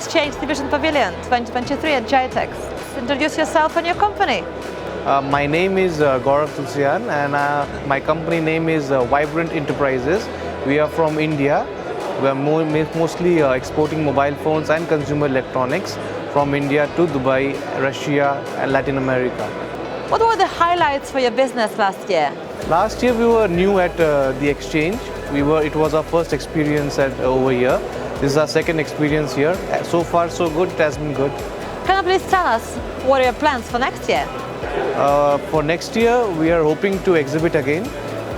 Exchange Division Pavilion 2023 at Gitex. Introduce yourself and your company. My name is Gaurav Tulsian, and my company name is Vibrant Enterprises. We are from India. We are mostly exporting mobile phones and consumer electronics from India to Dubai, Russia and Latin America. What were the highlights for your business last year? Last year we were new at the exchange. It was our first experience over here. This is our second experience here. So far so good, it has been good. Can you please tell us what are your plans for next year? For next year we are hoping to exhibit again,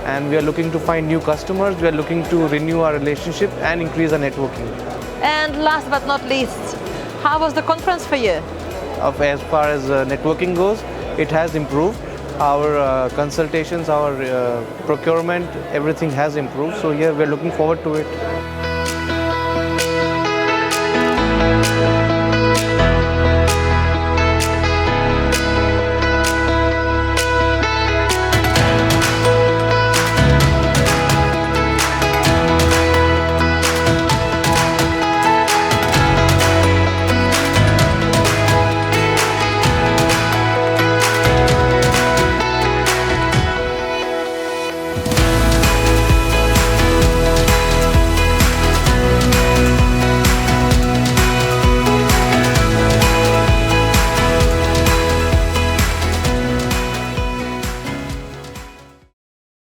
and we are looking to find new customers. We are looking to renew our relationship and increase our networking. And last but not least, how was the conference for you? As far as networking goes, it has improved. Our consultations, our procurement, everything has improved. So yeah, we're looking forward to it.